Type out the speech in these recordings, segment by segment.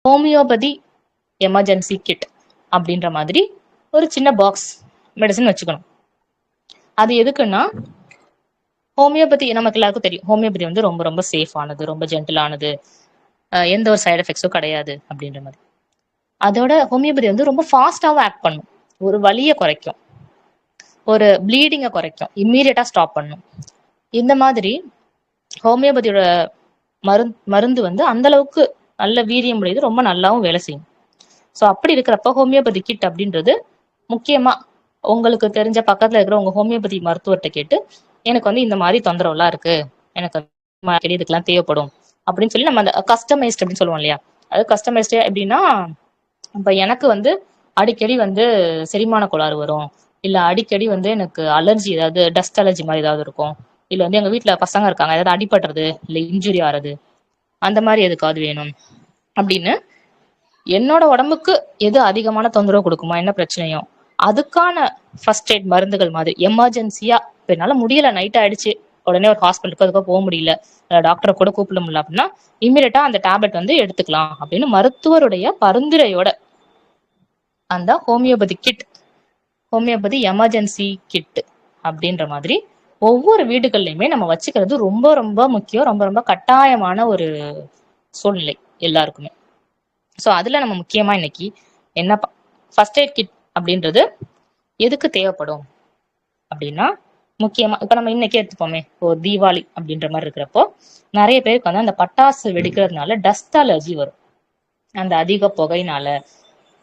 Homeopathy emergency kit அப்படின்ற மாதிரி ஒரு சின்ன பாக்ஸ் மெடிசன் வச்சுக்கணும். அது எதுக்குன்னா, ஹோமியோபதி நமக்கு எல்லாருக்கும் தெரியும், ஹோமியோபதி வந்து ரொம்ப ரொம்ப சேஃப் ஆனது, ரொம்ப ஜென்டிலானது, எந்த ஒரு சைடு எஃபெக்ட்ஸும் கிடையாது அப்படின்ற மாதிரி. அதோட ஹோமியோபதி வந்து ரொம்ப ஃபாஸ்டாகவும் ஆக்ட் பண்ணும். ஒரு வலியை குறைக்கும், ஒரு ப்ளீடிங்கை குறைக்கும், இம்மீடியட்டா ஸ்டாப் பண்ணும். இந்த மாதிரி ஹோமியோபதியோட மருந்து வந்து அந்த அளவுக்கு நல்ல வீரியம் உடையது, ரொம்ப நல்லாவும் வேலை செய்யும். ஸோ அப்படி இருக்கிறப்ப ஹோமியோபதி கிட் அப்படின்றது முக்கியமா உங்களுக்கு தெரிஞ்ச பக்கத்துல இருக்கிற உங்க ஹோமியோபதி மருத்துவர்கிட்ட கேட்டு, எனக்கு வந்து இந்த மாதிரி தொந்தரவுலாம் இருக்கு, எனக்கு இதுக்கெல்லாம் தேவைப்படும் அப்படின்னு சொல்லி நம்ம அந்த கஸ்டமைஸ்ட் அப்படின்னு சொல்லுவோம் இல்லையா, அது கஸ்டமைஸ்டு எப்படின்னா, இப்ப எனக்கு வந்து அடிக்கடி வந்து செரிமான கோளாறு வரும், இல்ல அடிக்கடி வந்து எனக்கு அலர்ஜி, ஏதாவது டஸ்ட் அலர்ஜி மாதிரி ஏதாவது இருக்கும், இல்ல வந்து எங்க வீட்டுல பசங்க இருக்காங்க, ஏதாவது அடிபடுறது இல்ல இன்ஜுரி ஆறது, அந்த மாதிரி எதுக்காவது வேணும் அப்படின்னு என்னோட உடம்புக்கு எது அதிகமான தொந்தரவு கொடுக்குமோ, என்ன பிரச்சனையோ அதுக்கான ஃபர்ஸ்ட் எய்ட் மருந்துகள் மாதிரி எமர்ஜென்சியா, இப்ப என்னால முடியல, நைட் ஆயிடுச்சு, உடனே ஒரு ஹாஸ்பிட்டலுக்கு அதுக்கு போக முடியல, டாக்டரை கூட கூப்பிட முடியல அப்படின்னா இமீடியட்டா அந்த டேப்லெட் வந்து எடுத்துக்கலாம் அப்படின்னு மருத்துவருடைய பரிந்துரையோட அந்த homeopathy kit, homeopathy emergency kit அப்படின்ற மாதிரி ஒவ்வொரு வீடுகள்லையுமே நம்ம வச்சுக்கிறது ரொம்ப ரொம்ப முக்கியம், ரொம்ப ரொம்ப கட்டாயமான ஒரு சூழ்நிலை எல்லாருக்குமே. ஸோ அதுல நம்ம முக்கியமா இன்னைக்கு என்ன ஃபர்ஸ்ட் எய்ட் கிட் அப்படின்றது எதுக்கு தேவைப்படும் அப்படின்னா, முக்கியமா இப்ப நம்ம இன்னைக்கு எடுத்துப்போமே, ஒரு தீபாவளி அப்படின்ற மாதிரி இருக்கிறப்போ நிறைய பேருக்கு வந்து அந்த பட்டாசு வெடிக்கிறதுனால டஸ்ட் அலர்ஜி வரும். அந்த அதிக புகையினால,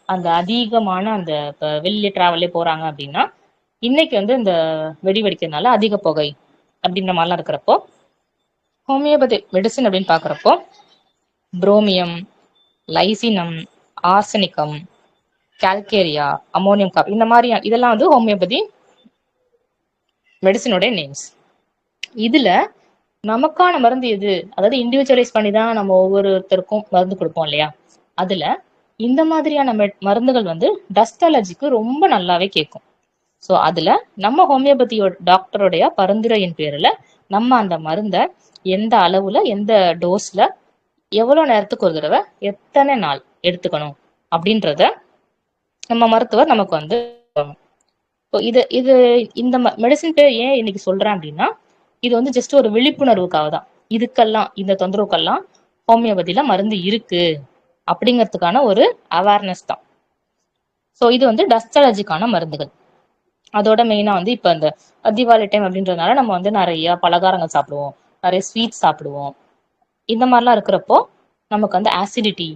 அந்த அதிகமான அந்த இப்ப வெளியே டிராவல்லே போறாங்க அப்படின்னா இன்னைக்கு வந்து இந்த வெடி வெடிக்கிறதுனால அதிக புகை அப்படின்ற மாதிரிலாம் இருக்கிறப்போ ஹோமியோபதி மெடிசின் அப்படின்னு பாக்குறப்போ புரோமியம், லைசினம், ஆர்சனிக்கம், கால்கேரியா, அமோனியம் காப், இந்த மாதிரி இதெல்லாம் வந்து ஹோமியோபதி மெடிசினோட நேம்ஸ். இதுல நமக்கான மருந்து எது, அதாவது இண்டிவிஜுவலைஸ் பண்ணி தான் நம்ம ஒவ்வொருத்தருக்கும் மருந்து கொடுப்போம் இல்லையா, அதுல இந்த மாதிரியான மருந்துகள் வந்து டஸ்ட் அலர்ஜிக்கு ரொம்ப நல்லாவே கேட்கும். ஸோ அதுல நம்ம ஹோமியோபதியோட டாக்டருடைய பரிந்துரையின் பேர்ல நம்ம அந்த மருந்தை எந்த அளவுல, எந்த டோஸ்ல, எவ்வளவு நேரத்துக்கு ஒரு தடவை, எத்தனை நாள் எடுத்துக்கணும் அப்படின்றத நம்ம மருத்துவர் நமக்கு வந்து இது இது இந்த மெடிசின் பேர் ஏன் இன்னைக்கு சொல்றேன் அப்படின்னா, இது வந்து ஜஸ்ட் ஒரு விழிப்புணர்வுக்காக தான். இதுக்கெல்லாம், இந்த தொந்தரவுக்கெல்லாம் ஹோமியோபதியில மருந்து இருக்கு அப்படிங்கிறதுக்கான ஒரு அவேர்னஸ் தான். ஸோ இது வந்து டஸ்ட் அலர்ஜிக்கான மருந்துகள். அதோட மெயினா வந்து இப்ப இந்த தீபாவளி டைம் அப்படின்றதுனால நம்ம வந்து நிறைய பலகாரங்கள் சாப்பிடுவோம், நிறைய ஸ்வீட்ஸ் சாப்பிடுவோம். இந்த மாதிரிலாம் இருக்கிறப்போ நமக்கு வந்து ஆசிடிட்டி,